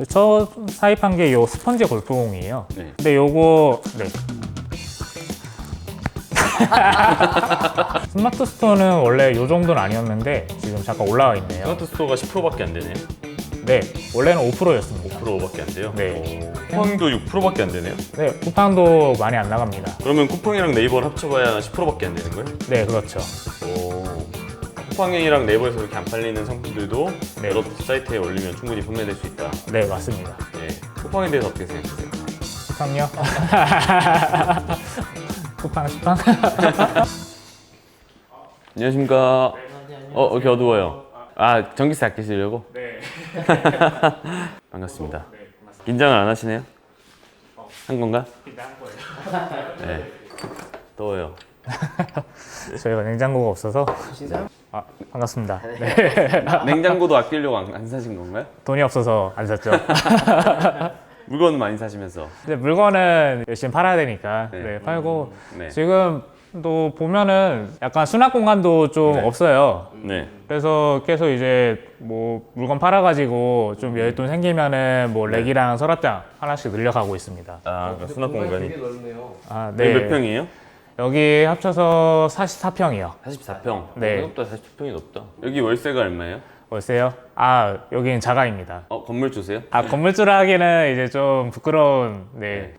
저 사입한 게 요 스펀지 골프공이에요. 네. 근데 요거 스마트 스토어는 원래 요 정도는 아니었는데 지금 잠깐 올라와 있네요. 스마트 스토어가 10%밖에 안 되네요. 네, 원래는 5%였습니다. 5%밖에 안 돼요? 네. 쿠팡도 6%밖에 안 되네요? 네, 쿠팡도 많이 안 나갑니다. 그러면 쿠팡이랑 네이버를 합쳐봐야 10%밖에 안 되는 거예요? 네, 그렇죠. 쿠팡이랑 네이버에서 그렇게 안 팔리는 상품들도 네. 여러 사이트에 올리면 충분히 판매될 수 있다. 네, 맞습니다. 예. 쿠팡에 대해서 어떻게 생각하세요? 쿠팡요? 쿠팡? 안녕하십니까. 이렇게 어두워요. 아, 전기세 아끼시려고? 네. 반갑습니다. 긴장을 안 하시네요? 한 건가? 일단 한 거예요. 네. 더워요. 저희가 냉장고가 없어서. 아, 반갑습니다. 네. 냉장고도 아끼려고 안 사신 건가요? 돈이 없어서 안 샀죠. 물건 많이 사시면서. 이제 물건은 열심히 팔아야 되니까 네. 네, 팔고 네. 지금도 보면은 약간 수납 공간도 좀 네. 없어요. 네. 그래서 계속 이제 뭐 물건 팔아가지고 좀 여윳돈 생기면은 뭐 렉이랑 서랍장 하나씩 늘려가고 있습니다. 아, 그러니까 수납 공간이. 되게 넓네요. 아, 여기 몇 네. 평이에요? 여기 합쳐서 44평이요. 44평. 네. 생각보다 44평이 높다. 여기 월세가 얼마예요? 월세요? 아, 여긴 자가입니다. 건물 주세요? 아, 건물주라 하기는 이제 좀 부끄러운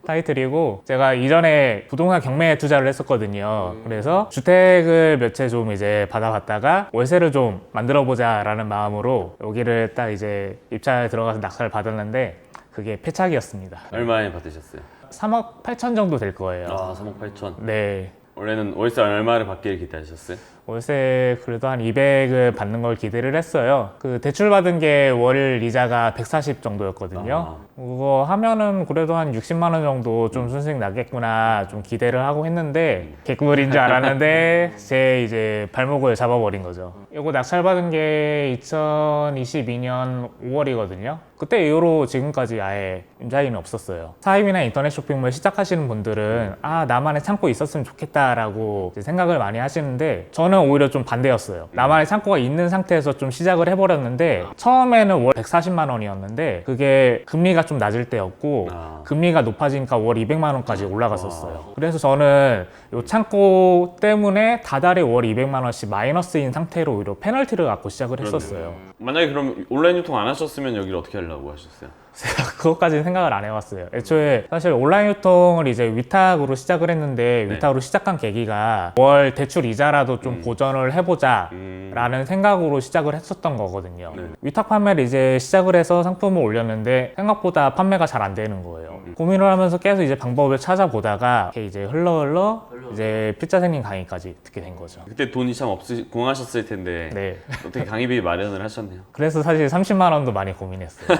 타이틀이고, 제가 이전에 부동산 경매에 투자를 했었거든요. 그래서 주택을 몇 채 좀 이제 받아봤다가 월세를 좀 만들어보자 라는 마음으로 여기를 딱 이제 입찰에 들어가서 낙찰을 받았는데 그게 패착이었습니다. 얼마에 받으셨어요? 3억 8천 정도 될 거예요. 아, 3억 8천. 네. 원래는 월세 얼마를 받기를 기대하셨어요? 월세 그래도 한 200을 받는 걸 기대를 했어요. 그 대출 받은 게 월 이자가 140 정도였거든요. 그거 하면은 그래도 한 60만 원 정도 좀 순수익 나겠구나 좀 기대를 하고 했는데 개꿀인 줄 알았는데 제 이제 발목을 잡아버린 거죠. 이거 낙찰 받은 게 2022년 5월이거든요. 그때 이후로 지금까지 아예 임차인이 없었어요. 사입이나 인터넷 쇼핑몰 시작하시는 분들은 아, 나만의 창고 있었으면 좋겠다라고 이제 생각을 많이 하시는데 저는 오히려 좀 반대였어요. 나만의 창고가 있는 상태에서 좀 시작을 해버렸는데 처음에는 월 140만 원이었는데 그게 금리가 좀 낮을 때였고 금리가 높아지니까 월 200만 원까지 올라갔었어요. 그래서 저는 이 창고 때문에 다달이 월 200만 원씩 마이너스인 상태로 오히려 페널티를 갖고 시작을 했었어요. 만약에 그럼 온라인 유통 안 하셨으면 여기를 어떻게 하려고 하셨어요? 제가 그것까지는 생각을 안 해봤어요. 애초에 사실 온라인 유통을 이제 위탁으로 시작을 했는데 위탁으로 시작한 계기가 월 대출 이자라도 좀 고전을 해보자 라는 생각으로 시작을 했었던 거거든요. 위탁 판매를 이제 시작을 해서 상품을 올렸는데 생각보다 판매가 잘 안 되는 거예요. 고민을 하면서 계속 이제 방법을 찾아보다가 이제 흘러 이제 필자생님 강의까지 듣게 된 거죠. 그때 돈이 참 공하셨을 텐데 네. 어떻게 강의비 마련을 하셨네요. 그래서 사실 30만 원도 많이 고민했어요.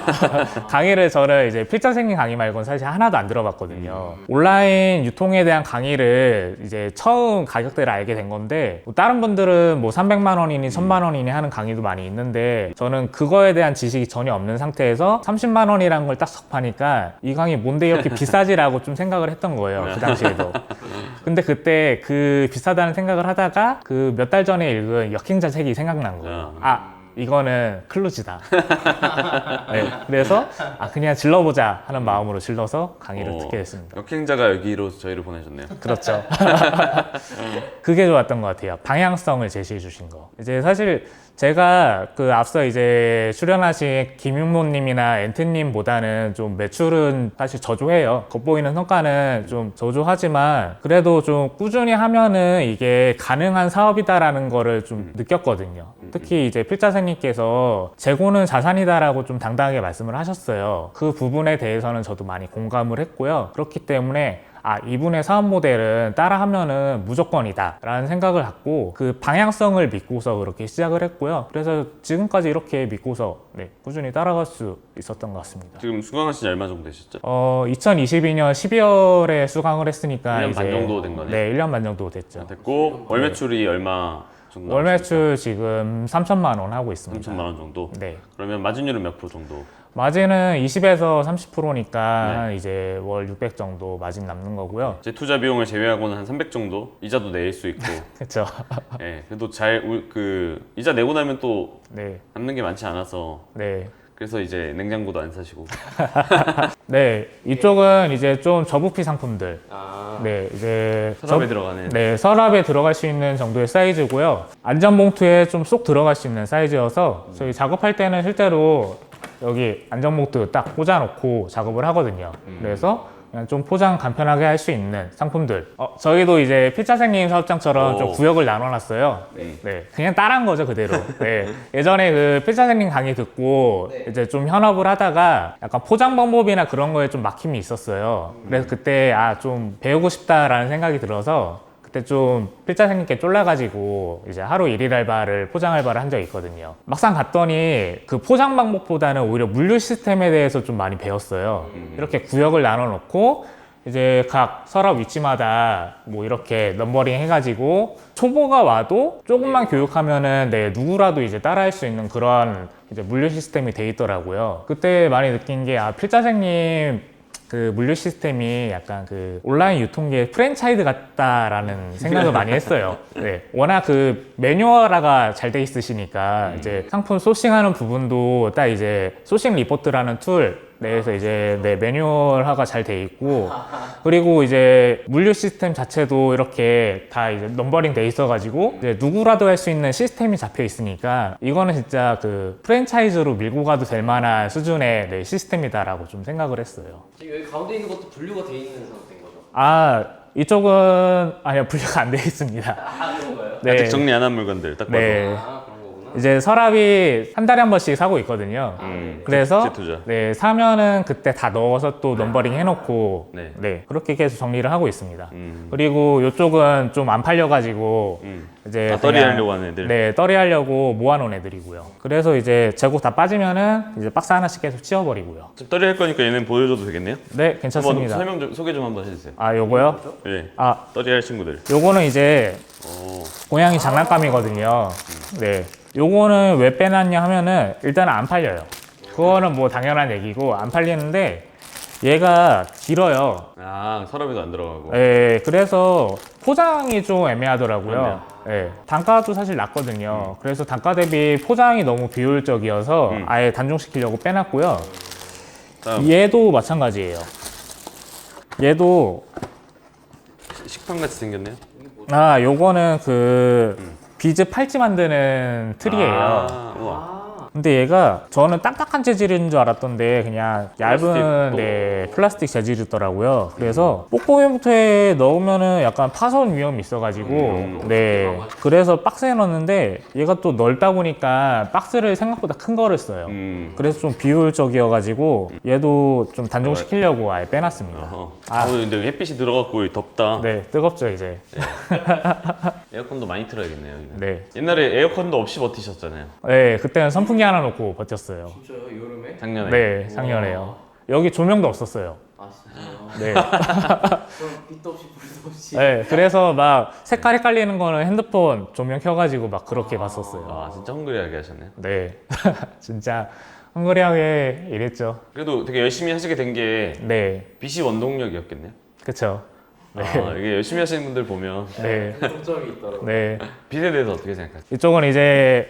강의를 저는 이제 필자생님 강의 말고는 사실 하나도 안 들어봤거든요. 온라인 유통에 대한 강의를 이제 처음 가격대를 알게 된 건데 뭐 다른 분들은 뭐 300만 원이니 1000만 원이니 하는 강의도 많이 있는데 저는 그거에 대한 지식이 전혀 없는 상태에서 30만 원이라는 걸 딱 접하니까 이 강의 뭔데 이렇게 비싸지라고 좀 생각을 했던 거예요. 그 당시에도. 근데 그때 그 비싸다는 생각을 하다가 그 몇 달 전에 읽은 역행자 책이 생각난 거예요. 이거는 클로즈다. 네, 그래서 그냥 질러보자 하는 마음으로 질러서 강의를 듣게 됐습니다. 역행자가 여기로 저희를 보내셨네요. 그렇죠. 그게 좋았던 것 같아요. 방향성을 제시해 주신 거. 이제 사실 제가 그 앞서 이제 출연하신 김윤모님이나 엔트님보다는 좀 매출은 사실 저조해요. 겉보이는 성과는 좀 저조하지만 그래도 좀 꾸준히 하면은 이게 가능한 사업이다라는 거를 좀 느꼈거든요. 특히 이제 필자생님께서 재고는 자산이다라고 좀 당당하게 말씀을 하셨어요. 그 부분에 대해서는 저도 많이 공감을 했고요. 그렇기 때문에 이분의 사업 모델은 따라하면은 무조건이다 라는 생각을 갖고 그 방향성을 믿고서 그렇게 시작을 했고요. 그래서 지금까지 이렇게 믿고서 꾸준히 따라갈 수 있었던 것 같습니다. 지금 수강하신 지 얼마 정도 되셨죠? 2022년 12월에 수강을 했으니까 1년 반 정도 된 거네요? 네, 1년 반 정도 됐죠. 됐고 월 매출이 얼마 정도? 월 매출 지금 3천만 원 하고 있습니다. 3천만 원 정도? 네. 그러면 마진율은 몇 프로 정도? 마진은 20에서 30%니까 한 이제 월 600 정도 마진 남는 거고요. 제 투자 비용을 제외하고는 한 300 정도 이자도 낼 수 있고. 그렇죠. 네, 그래도 이자 내고 나면 또 네. 남는 게 많지 않아서 네. 그래서 이제 냉장고도 안 사시고. 네, 이쪽은 이제 좀 저부피 상품들. 네, 이제 서랍에 들어가는. 네, 서랍에 들어갈 수 있는 정도의 사이즈고요. 안전봉투에 좀 쏙 들어갈 수 있는 사이즈여서 저희 작업할 때는 실제로 여기 안전봉투 딱 꽂아놓고 작업을 하거든요. 그래서 그냥 좀 포장 간편하게 할 수 있는 상품들. 저희도 이제 필자생님 사업장처럼 좀 구역을 나눠놨어요. 네, 그냥 따라한 거죠, 그대로. 네, 예전에 그 필자생님 강의 듣고 이제 좀 현업을 하다가 약간 포장 방법이나 그런 거에 좀 막힘이 있었어요. 그래서 그때 좀 배우고 싶다라는 생각이 들어서 그때 좀 필자생님께 쫄라가지고 이제 하루 일일 알바를 포장 알바를 한 적이 있거든요. 막상 갔더니 그 포장 방법보다는 오히려 물류 시스템에 대해서 좀 많이 배웠어요. 이렇게 구역을 나눠 놓고 이제 각 서랍 위치마다 뭐 이렇게 넘버링 해가지고 초보가 와도 조금만 교육하면은 네, 누구라도 이제 따라할 수 있는 그런 이제 물류 시스템이 돼 있더라고요. 그때 많이 느낀 게 필자생님 그 물류 시스템이 약간 그 온라인 유통기의 프랜차이즈 같다라는 생각을 많이 했어요. 네. 워낙 그 매뉴얼화가 잘 돼 있으시니까 이제 상품 소싱하는 부분도 딱 이제 소싱 리포트라는 툴 내에서 이제 매뉴얼화가 잘 돼 있고 그리고 이제 물류 시스템 자체도 이렇게 다 이제 넘버링 돼 있어가지고 이제 누구라도 할 수 있는 시스템이 잡혀 있으니까 이거는 진짜 그 프랜차이즈로 밀고 가도 될 만한 수준의 네, 시스템이다라고 좀 생각을 했어요. 지금 여기 가운데 있는 것도 분류가 돼 있는 상태인 거죠? 이쪽은 아니요, 분류가 안 돼 있습니다. 그런 거예요? 네. 아직 정리 안 한 물건들 딱 봐도. 네. 그런 거구나. 이제 서랍이 한 달에 한 번씩 사고 있거든요. 그래서 재투자. 네, 사면은 그때 다 넣어서 또 넘버링 해놓고 네. 네, 그렇게 계속 정리를 하고 있습니다. 그리고 이쪽은 좀 안 팔려가지고 이제 떨이 그냥, 하려고 하는 애들. 네, 떨이 하려고 모아놓은 애들이고요. 그래서 이제 재고 다 빠지면은 이제 박스 하나씩 계속 치워버리고요. 좀 떨이 할 거니까 얘는 보여줘도 되겠네요? 네, 한번 괜찮습니다. 설명 좀 소개 좀 한번 해주세요. 요거요? 네. 아, 떨이 할 친구들. 요거는 이제 오. 고양이 장난감이거든요. 네. 요거는 왜 빼놨냐 하면은 일단은 안 팔려요. 그거는 뭐 당연한 얘기고 안 팔리는데 얘가 길어요. 서랍에도 안 들어가고. 예, 그래서 포장이 좀 애매하더라고요. 예, 단가도 사실 낮거든요. 그래서 단가 대비 포장이 너무 비효율적이어서 아예 단종시키려고 빼놨고요. 다음. 얘도 마찬가지예요. 얘도 식판 같이 생겼네요. 요거는 그 비즈 팔찌 만드는 틀이에요. 우와. 근데 얘가 저는 딱딱한 재질인 줄 알았던데 그냥 얇은 플라스틱 플라스틱 재질이더라고요. 그래서 뽁뽁이봉투에 넣으면은 약간 파손 위험이 있어가지고 네, 그래서 박스에 넣었는데 얘가 또 넓다 보니까 박스를 생각보다 큰 거를 써요. 그래서 좀 비효율적이어가지고 얘도 좀 단종시키려고 아예 빼놨습니다. 근데 여기 햇빛이 들어갔고 덥다. 네, 뜨겁죠 이제. 에어컨도 많이 틀어야겠네요. 여기는. 네, 옛날에 에어컨도 없이 버티셨잖아요. 네, 그때는 선풍기 하나 놓고 버텼어요. 진짜요? 여름에? 작년에. 네, 작년에요. 여기 조명도 없었어요. 아 진짜요? 네. 그럼 빛도 없이 불도 없이 네, 그래서 막 색깔 헷갈리는 거는 핸드폰 조명 켜가지고 막 그렇게 봤었어요. 진짜 헝그리하게 하셨네요. 네, 진짜 헝그리하게 일했죠. 그래도 되게 열심히 하시게 된 게 네, 빛이 원동력이었겠네요. 그쵸. 네, 이게 열심히 하시는 분들 보면 네, 장점이 있더라고요. 네. 빛에 대해서 어떻게 생각하세요? 이쪽은 이제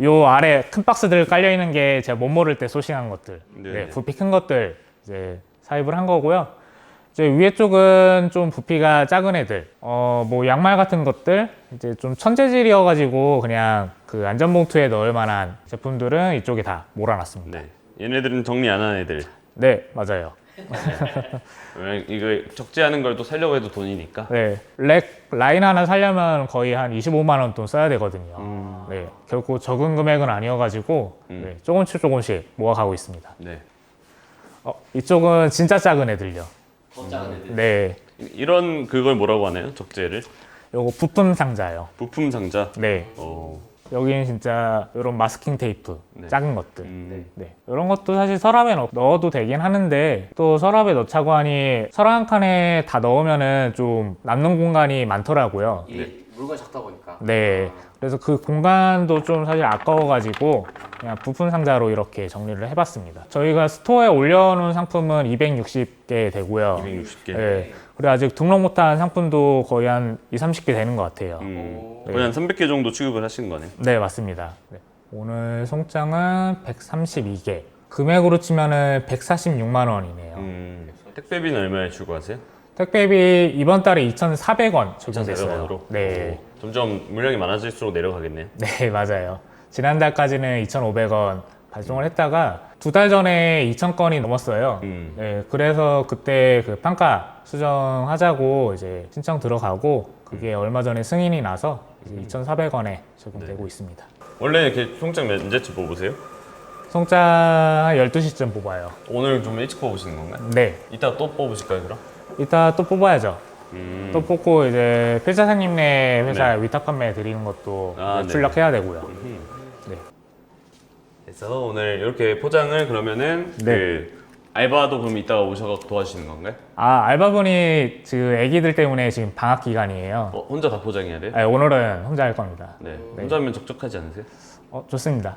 요 아래 큰 박스들 깔려 있는 게 제가 못 모를 때 소싱한 것들, 네. 부피 큰 것들 이제 사입을 한 거고요. 이제 위에 쪽은 좀 부피가 작은 애들, 뭐 양말 같은 것들 이제 좀 천재질이어가지고 그냥 그 안전봉투에 넣을 만한 제품들은 이쪽에 다 몰아놨습니다. 네. 얘네들은 정리 안 한 애들. 네, 맞아요. 왜냐면 이거 적재하는 걸 또 살려고 해도 돈이니까. 네, 렉 라인 하나 살려면 거의 한 25만 원 돈 써야 되거든요. 네, 결코 적은 금액은 아니어가지고 네, 조금씩 모아가고 있습니다. 네. 이쪽은 진짜 작은 애들요. 더 작은 애들. 네, 이런 그걸 뭐라고 하나요? 적재를? 요거 부품 상자요. 부품 상자. 네, 여기는 진짜 이런 마스킹 테이프, 네. 작은 것들. 네, 이런 것도 사실 서랍에 넣어도 되긴 하는데 또 서랍에 넣자고 하니 서랍 한 칸에 다 넣으면은 좀 남는 공간이 많더라고요. 이게 물건이 작다 보니까. 네, 그래서 그 공간도 좀 사실 아까워가지고 그냥 부품 상자로 이렇게 정리를 해봤습니다. 저희가 스토어에 올려놓은 상품은 260개 되고요. 260개. 네, 그리고 아직 등록 못한 상품도 거의 한 2, 30개 되는 것 같아요. 거의 한 300개 정도 취급을 하신 거네. 네, 맞습니다. 네. 오늘 송장은 132개. 금액으로 치면은 146만 원이네요. 택배비는 얼마에 출고하세요? 택배비 이번 달에 2,400원 적용됐어요. 2,400원으로? 네. 점점 물량이 많아질수록 내려가겠네요. 네, 맞아요. 지난달까지는 2,500원 발송을 했다가 2달 전에 2,000건이 넘었어요. 네, 그래서 그때 그 판가 수정하자고 이제 신청 들어가고 그게 얼마 전에 승인이 나서 이제 2,400원에 적용되고 있습니다. 원래 이렇게 송장 언제쯤 뽑으세요? 송장 한 12시쯤 뽑아요. 오늘 좀 일찍 뽑으시는 건가요? 네. 이따 또 뽑으실까요, 그럼? 이따 또 뽑아야죠. 또 뽑고 이제 필사장님네 회사 네. 위탁 판매 드리는 것도 아, 이제 출력해야 되고요. 네. 그래서 오늘 이렇게 포장을 그러면은 네. 그 알바도 그럼 이따가 오셔서 도와주시는 건가요? 아, 알바분이 지금 애기들 때문에 지금 방학 기간이에요. 혼자 다 포장해야 돼요? 아, 오늘은 혼자 할 겁니다. 네. 혼자 하면 적적하지 않으세요? 좋습니다.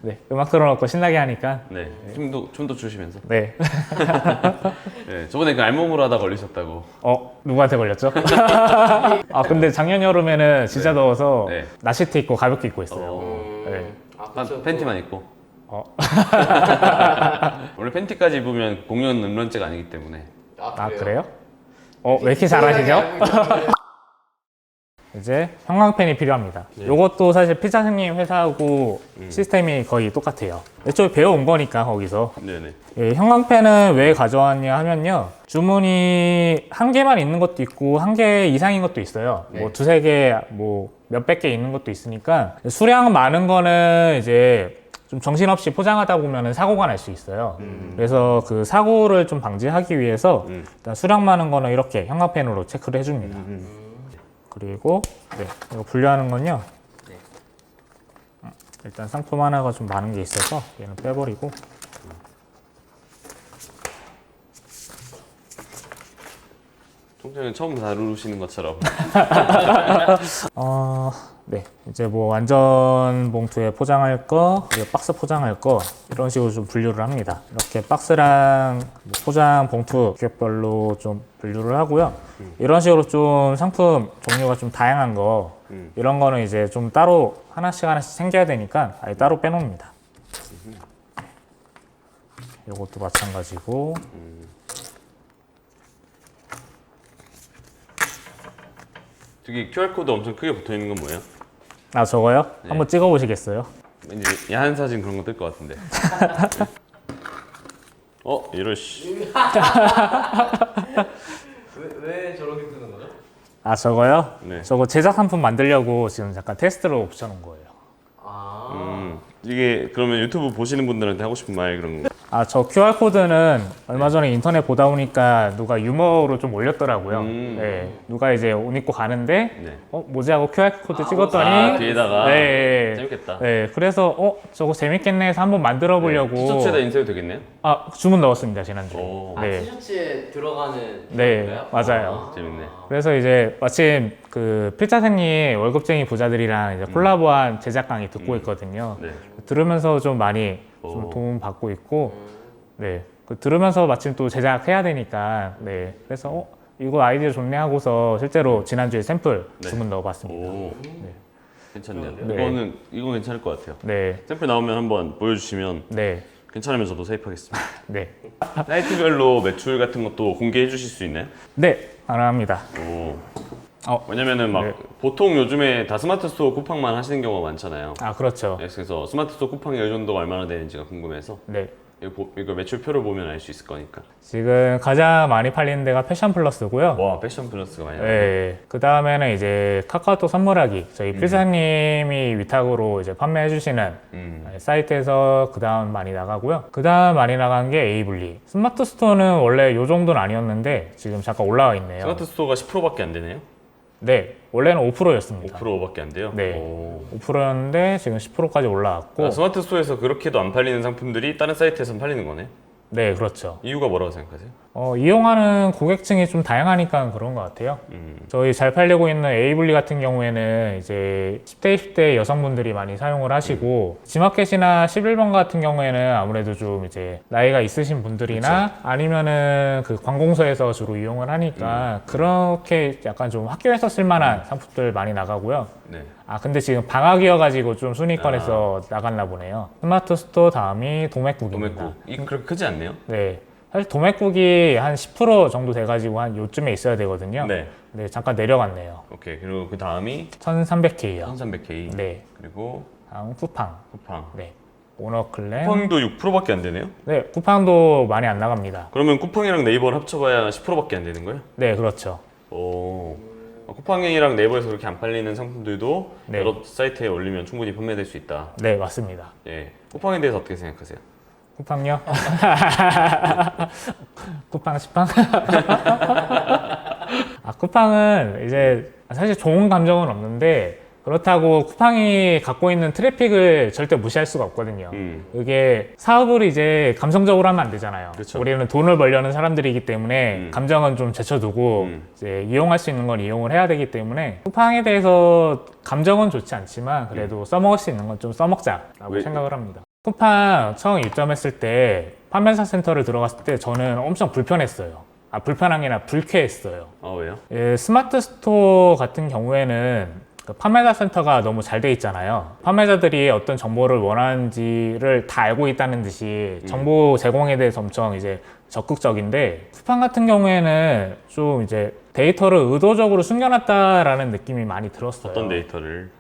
네, 음악 틀어놓고 신나게 하니까. 네. 춤도 추시면서. 네. 네. 저번에 그 알몸으로 하다 걸리셨다고. 누구한테 걸렸죠? 아, 근데 작년 여름에는 진짜 더워서 네. 나시트 입고 가볍게 입고 있어요. 네. 팬티만 입고. 어. 원래 팬티까지 입으면 공연 음란죄가 아니기 때문에. 아, 그래요? 왜 이렇게 잘하시죠? 이제 형광펜이 필요합니다. 이것도 사실 피자생님 회사하고 시스템이 거의 똑같아요. 애초에 배워온 거니까 거기서. 네네. 예, 형광펜은 왜 가져왔냐 하면요. 주문이 한 개만 있는 것도 있고 한 개 이상인 것도 있어요. 뭐 두세 개, 뭐 몇백 개 있는 것도 있으니까 수량 많은 거는 이제 좀 정신없이 포장하다 보면 사고가 날 수 있어요. 그래서 그 사고를 좀 방지하기 위해서 일단 수량 많은 거는 이렇게 형광펜으로 체크를 해줍니다. 그리고 네, 이거 분류하는 건요. 일단 상품 하나가 좀 많은 게 있어서 얘는 빼버리고. 총장은 처음 다루시는 것처럼. 네, 이제 뭐 완전 봉투에 포장할 거, 그리고 박스 포장할 거 이런 식으로 좀 분류를 합니다. 이렇게 박스랑 뭐 포장 봉투 규격별로 좀 분류를 하고요. 이런 식으로 좀 상품 종류가 좀 다양한 거 이런 거는 이제 좀 따로 하나씩 생겨야 되니까 아예 따로 빼놓습니다. 이것도 마찬가지고. 저기 QR코드 엄청 크게 붙어 있는 건 뭐예요? 아, 저거요? 한번 찍어 보시겠어요? 왠지 야한 사진 그런 거 뜰 것 같은데. 이럴 씨. 왜 저렇게 뜨는 거죠? 아, 저거요? 네. 저거 제작 상품 만들려고 지금 잠깐 테스트로 붙여놓은 거예요. 이게 그러면 유튜브 보시는 분들한테 하고 싶은 말 그런 거. 아, 저 QR코드는 얼마 전에 인터넷 보다 보니까 누가 유머로 좀 올렸더라고요. 네, 누가 이제 옷 입고 가는데, 네. 뭐지 하고 QR코드 찍었더니, 뒤에다가. 네, 재밌겠다. 네, 그래서, 저거 재밌겠네 해서 한번 만들어 보려고. 티셔츠에다 인쇄도 되겠네요? 주문 넣었습니다, 지난주에. 오. 네. 티셔츠에 들어가는 네, 건가요? 맞아요. 재밌네. 그래서 이제 마침 그 필자생님 월급쟁이 부자들이랑 이제 콜라보한 제작 강의 듣고 있거든요. 네. 들으면서 좀 많이 좀 도움 받고 있고, 네, 들으면서 마침 또 제작해야 되니까, 네, 그래서 이거 아이디어 좋네 하고서 실제로 지난주에 샘플 주문 넣어봤습니다. 오. 괜찮네요. 네. 이거 괜찮을 것 같아요. 네, 샘플 나오면 한번 보여주시면 네, 괜찮으면 저도 세입하겠습니다. 네, 사이트별로 매출 같은 것도 공개해 주실 수 있나요? 네, 가능합니다. 오. 네. 왜냐면은 보통 요즘에 다 스마트 스토어 쿠팡만 하시는 경우가 많잖아요. 아, 그렇죠. 그래서 스마트 스토어 쿠팡의 의존도가 얼마나 되는지가 궁금해서 네. 이거 매출표를 보면 알 수 있을 거니까. 지금 가장 많이 팔리는 데가 패션 플러스고요. 와, 패션 플러스가 많이 나와요. 네, 그 다음에는 이제 카카오톡 선물하기 저희 필사님이 위탁으로 이제 판매해 주시는 사이트에서 그 다음 많이 나가고요. 그 다음 많이 나간 게 에이블리. 스마트 스토어는 원래 요 정도는 아니었는데 지금 잠깐 올라와 있네요. 스마트 스토어가 10%밖에 안 되네요? 네, 원래는 5%였습니다. 5%밖에 안 돼요? 네, 오. 5%였는데 지금 10%까지 올라왔고. 스마트 스토어에서 그렇게도 안 팔리는 상품들이 다른 사이트에서는 팔리는 거네? 네, 그렇죠. 이유가 뭐라고 생각하세요? 이용하는 고객층이 좀 다양하니까 그런 것 같아요. 저희 잘 팔리고 있는 에이블리 같은 경우에는 이제 10대, 20대 여성분들이 많이 사용을 하시고 지마켓이나 11번 같은 경우에는 아무래도 좀 이제 나이가 있으신 분들이나 아니면은 그 관공서에서 주로 이용을 하니까 그렇게 약간 좀 학교에서 쓸만한 상품들 많이 나가고요. 네. 아 근데 지금 방학이어가지고 좀 순위권에서 나갔나 보네요. 스마트 스토어 다음이 도매국입니다. 도매국. 이 그렇게 크지 않네요? 네. 사실 도매국이 한 10% 정도 돼가지고 한 요쯤에 있어야 되거든요. 네. 네, 잠깐 내려갔네요. 오케이. 그리고 그 다음이 1300K요. 1300K. 네. 그리고 다음 쿠팡. 쿠팡. 네. 오너클랜. 쿠팡도 6%밖에 안 되네요? 네, 쿠팡도 많이 안 나갑니다. 그러면 쿠팡이랑 네이버를 합쳐봐야 10%밖에 안 되는 거예요? 네, 그렇죠. 오. 쿠팡이랑 네이버에서 그렇게 안 팔리는 상품들도 네. 여러 사이트에 올리면 충분히 판매될 수 있다. 네, 맞습니다. 예. 쿠팡에 대해서 어떻게 생각하세요? 쿠팡요? 쿠팡, 시팡? 아, 쿠팡은 이제 사실 좋은 감정은 없는데 그렇다고 쿠팡이 갖고 있는 트래픽을 절대 무시할 수가 없거든요. 이게 사업을 이제 감성적으로 하면 안 되잖아요. 그쵸. 우리는 돈을 벌려는 사람들이기 때문에 감정은 좀 제쳐두고 이제 이용할 수 있는 건 이용을 해야 되기 때문에 쿠팡에 대해서 감정은 좋지 않지만 그래도 써먹을 수 있는 건 좀 써먹자라고 왜- 생각을 합니다. 쿠팡 처음 입점했을 때 판매사 센터를 들어갔을 때 저는 엄청 불편했어요. 아, 불편한 게 아니라 불쾌했어요. 아, 왜요? 예, 스마트 스토어 같은 경우에는 그 판매자 센터가 너무 잘 돼 있잖아요. 판매자들이 어떤 정보를 원하는지를 다 알고 있다는 듯이 정보 제공에 대해서 엄청 이제 적극적인데 쿠팡 같은 경우에는 좀 이제 데이터를 의도적으로 숨겨놨다라는 느낌이 많이 들었어요. 어떤 데이터를?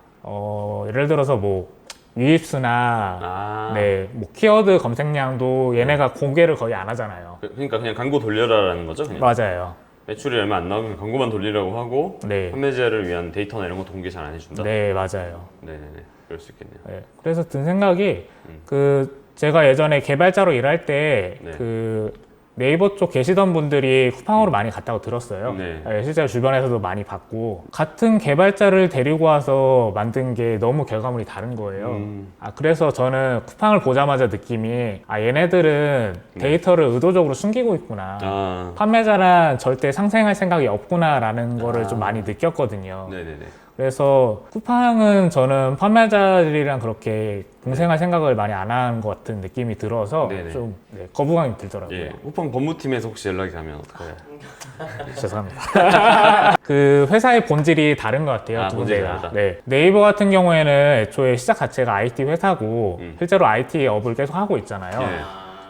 예를 들어서 뭐 유입수나 아. 네, 뭐 키워드 검색량도 얘네가 공개를 거의 안 하잖아요. 그러니까 그냥 광고 돌려라라는 거죠? 그냥? 맞아요. 매출이 얼마 안 나오면 광고만 돌리라고 하고 네. 판매자를 위한 데이터나 이런 것도 공개 잘 안 해준다? 네, 맞아요. 네네네. 그럴 수 있겠네요. 네, 그래서 든 생각이 그 제가 예전에 개발자로 일할 때 네. 그 네이버 쪽 계시던 분들이 쿠팡으로 많이 갔다고 들었어요. 네. 네, 실제로 주변에서도 많이 봤고 같은 개발자를 데리고 와서 만든 게 너무 결과물이 다른 거예요. 아, 그래서 저는 쿠팡을 보자마자 느낌이 아 얘네들은 데이터를 의도적으로 숨기고 있구나. 아. 판매자랑 절대 상생할 생각이 없구나라는 거를 좀 많이 느꼈거든요. 네네네. 그래서 쿠팡은 저는 판매자들이랑 그렇게 공생할 생각을 많이 안 하는 것 같은 느낌이 들어서 네네. 좀 네, 거부감이 들더라고요. 예. 쿠팡 법무팀에서 혹시 연락이 가면 어떡해요? 죄송합니다. 그 회사의 본질이 다른 것 같아요. 아, 두 본질이 군데가. 다르다. 네. 네이버 같은 경우에는 애초에 시작 자체가 IT 회사고 실제로 IT 업을 계속 하고 있잖아요. 예.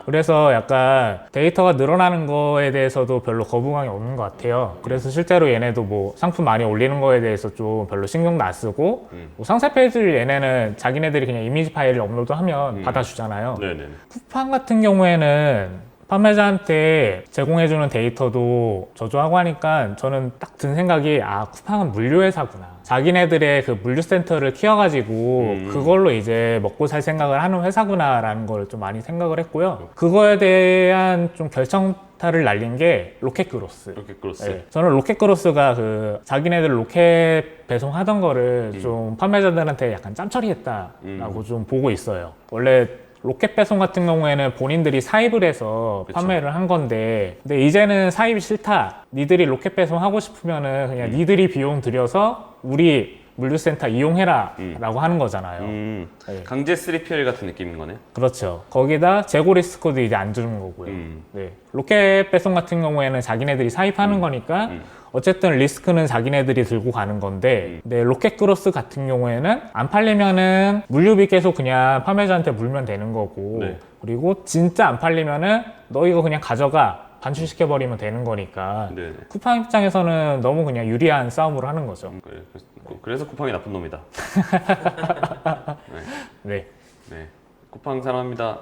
그래서 약간 데이터가 늘어나는 거에 대해서도 별로 거부감이 없는 것 같아요. 그래서 실제로 얘네도 뭐 상품 많이 올리는 거에 대해서 좀 별로 신경도 안 쓰고 뭐 상세 페이지를 얘네는 자기네들이 그냥 이미지 파일을 업로드하면 받아주잖아요. 네네네. 쿠팡 같은 경우에는 판매자한테 제공해주는 데이터도 저조하고 하니까 저는 딱 든 생각이 아 쿠팡은 물류회사구나. 자기네들의 그 물류센터를 키워가지고 그걸로 이제 먹고 살 생각을 하는 회사구나라는 걸 좀 많이 생각을 했고요. 그거에 대한 좀 결정타를 날린 게 로켓그로스. 로켓그로스. 네, 저는 로켓그로스가 그 자기네들 로켓 배송하던 거를 좀 판매자들한테 약간 짬처리했다라고 좀 보고 있어요. 원래 로켓 배송 같은 경우에는 본인들이 사입을 해서 그쵸. 판매를 한 건데 근데 이제는 사입이 싫다. 니들이 로켓 배송 하고 싶으면은 그냥 니들이 비용 들여서 우리 물류센터 이용해라 라고 하는 거잖아요. 네. 강제 3PL 같은 느낌인 거네요. 그렇죠. 거기다 재고 리스크도 이제 안 주는 거고요. 네. 로켓 배송 같은 경우에는 자기네들이 사입하는 거니까 어쨌든 리스크는 자기네들이 들고 가는 건데 네, 로켓 크로스 같은 경우에는 안 팔리면은 물류비 계속 그냥 판매자한테 물면 되는 거고 네. 그리고 진짜 안 팔리면은 너 이거 그냥 가져가 반출시켜버리면 되는 거니까 네네. 쿠팡 입장에서는 너무 그냥 유리한 싸움으로 하는 거죠. 그래서 쿠팡이 나쁜 놈이다. 네. 네. 쿠팡 사랑합니다.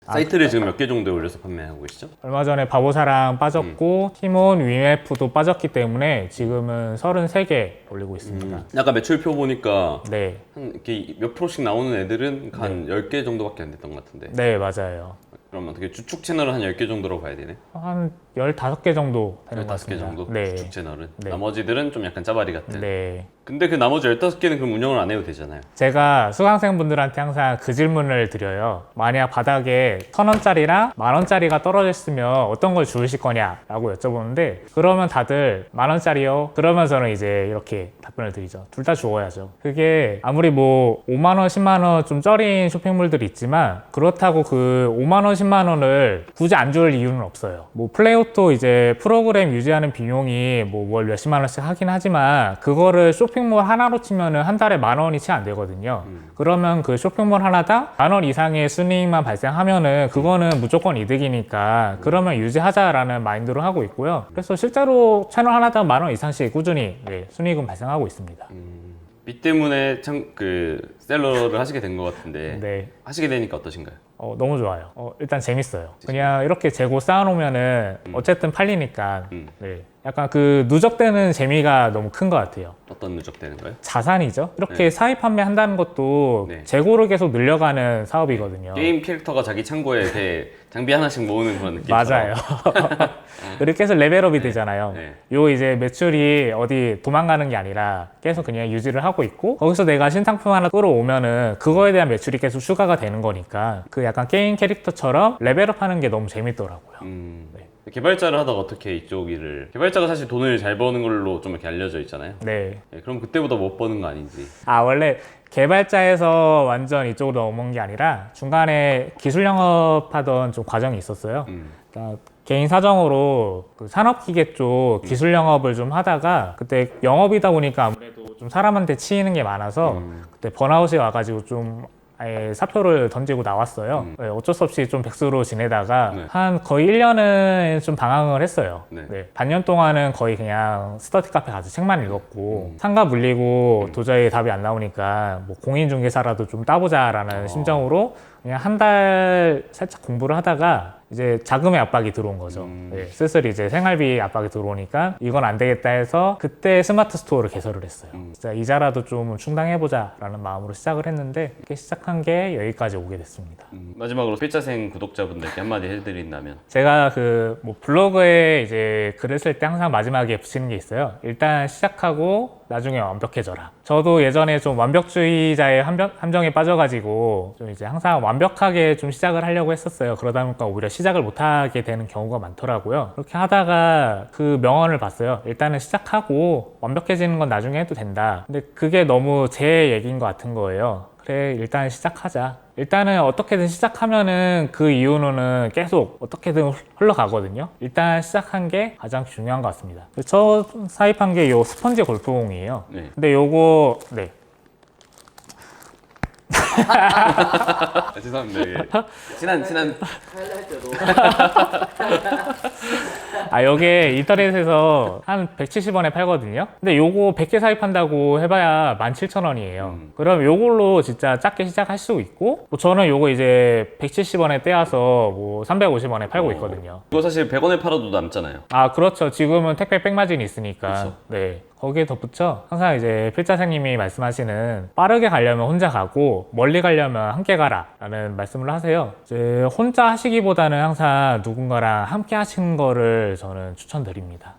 아, 사이트를 지금 몇 개 정도에 올려서 판매하고 계시죠? 얼마 전에 바보사랑 빠졌고 티몬, 위메프도 빠졌기 때문에 지금은 33개 올리고 있습니다. 아까 매출표 보니까 네, 한 이렇게 몇 프로씩 나오는 애들은 한 10개 정도밖에 안 됐던 것 같은데. 네 맞아요. 그럼 어떻게 주축 채널은 한 10개 정도라고 봐야 되네? 한 15개 정도 되는 것 15개 같습니다. 정도? 네. 주축 채널은? 네. 나머지들은 좀 약간 짜바리 같은? 네. 근데 그 나머지 15개는 그럼 운영을 안 해도 되잖아요. 제가 수강생분들한테 항상 그 질문을 드려요. 만약 바닥에 1,000원짜리랑 10,000원짜리가 떨어져 있으면 어떤 걸 주우실 거냐라고 여쭤보는데, 그러면 다들 10,000원짜리요? 그러면 저는 이제 이렇게 답변을 드리죠. 둘 다 주워야죠. 그게 아무리 뭐 5만 원, 10만 원 좀 쩔인 쇼핑몰들이 있지만, 그렇다고 그 5만 원, 10만 원을 굳이 안 줄 이유는 없어요. 뭐 플레이오토 이제 프로그램 유지하는 비용이 뭐 월 몇십만 원씩 하긴 하지만, 그거를 쇼핑몰 하나로 치면은 한 달에 10,000원이 채 안 되거든요. 그러면 그 쇼핑몰 하나당 10,000원 이상의 순이익만 발생하면은 그거는 무조건 이득이니까, 그러면 유지하자라는 마인드로 하고 있고요. 그래서 실제로 채널 하나당 10,000원 이상씩 꾸준히 순이익은 발생하고 있습니다. 빚 때문에 참 그 셀러를 하시게 된 것 같은데 네. 하시게 되니까 어떠신가요? 너무 좋아요. 일단 재밌어요. 그냥 이렇게 재고 쌓아놓으면은 어쨌든 팔리니까. 네. 약간 그 누적되는 재미가 너무 큰 것 같아요. 어떤 누적되는 거예요? 자산이죠. 이렇게 네. 사입 판매한다는 것도 네. 재고를 계속 늘려가는 사업이거든요. 게임 캐릭터가 자기 창고에 이렇게 장비 하나씩 모으는 그런 느낌. 맞아요. 이렇게 계속 레벨업이 되잖아요. 네. 요 이제 매출이 어디 도망가는 게 아니라 계속 그냥 유지를 하고 있고, 거기서 내가 신상품 하나 끌어오면은 그거에 대한 매출이 계속 추가가 되는 거니까, 그 약간 게임 캐릭터처럼 레벨업 하는 게 너무 재밌더라고요. 네. 개발자를 하다가 어떻게 이쪽 일을, 개발자가 사실 돈을 잘 버는 걸로 좀 이렇게 알려져 있잖아요. 네. 네, 그럼 그때보다 못 버는 거 아닌지. 원래 개발자에서 완전 이쪽으로 넘어온 게 아니라 중간에 기술 영업하던 좀 과정이 있었어요. 그러니까 개인 사정으로 그 산업기계 쪽 기술 영업을 좀 하다가, 그때 영업이다 보니까 아무래도 좀 사람한테 치이는 게 많아서 그때 번아웃이 와가지고 좀 아예 사표를 던지고 나왔어요. 네, 어쩔 수 없이 좀 백수로 지내다가 네. 한 거의 1년은 좀 방황을 했어요. 네. 네, 반년 동안은 거의 그냥 스터디 카페 가서 책만 읽었고, 상가 물리고 도저히 답이 안 나오니까 뭐 공인중개사라도 좀 따보자라는 심정으로 그냥 한 달 살짝 공부를 하다가 이제 자금의 압박이 들어온 거죠. 네, 슬슬 이제 생활비 압박이 들어오니까 이건 안 되겠다 해서 그때 스마트 스토어를 개설을 했어요. 진짜 이자라도 좀 충당해보자라는 마음으로 시작을 했는데, 이렇게 시작한 게 여기까지 오게 됐습니다. 마지막으로 필자생 구독자분들께 한마디 해드린다면. 제가 그 뭐 블로그에 이제 글을 쓸 때 항상 마지막에 붙이는 게 있어요. 일단 시작하고 나중에 완벽해져라. 저도 예전에 좀 완벽주의자의 함정에 빠져가지고 좀 이제 항상 완벽하게 좀 시작을 하려고 했었어요. 그러다 보니까 오히려 시작을 못하게 되는 경우가 많더라고요. 그렇게 하다가 그 명언을 봤어요. 일단은 시작하고 완벽해지는 건 나중에 해도 된다. 근데 그게 너무 제 얘기인 것 같은 거예요. 그래, 일단 시작하자. 일단은 어떻게든 시작하면은 그 이후로는 계속 어떻게든 흘러가거든요. 일단 시작한 게 가장 중요한 것 같습니다. 저 사입한 게 요 스펀지 골프공이에요. 네. 근데 요거, 네. 죄송합니다. 예. 친한 할 때도 요게 인터넷에서 한 170원에 팔거든요. 근데 요거 100개 사입한다고 해봐야 17,000원이에요. 그럼 요걸로 진짜 작게 시작할 수 있고, 뭐 저는 요거 이제 170원에 떼어서 뭐 350원에 팔고 있거든요. 이거 사실 100원에 팔아도 남잖아요. 그렇죠. 지금은 택배 백마진이 있으니까. 그렇죠. 네. 거기에 덧붙여 항상 이제 필자생님이 말씀하시는, 빠르게 가려면 혼자 가고 멀리 가려면 함께 가라 라는 말씀을 하세요. 이제 혼자 하시기보다는 항상 누군가랑 함께 하시는 거를 저는 추천드립니다.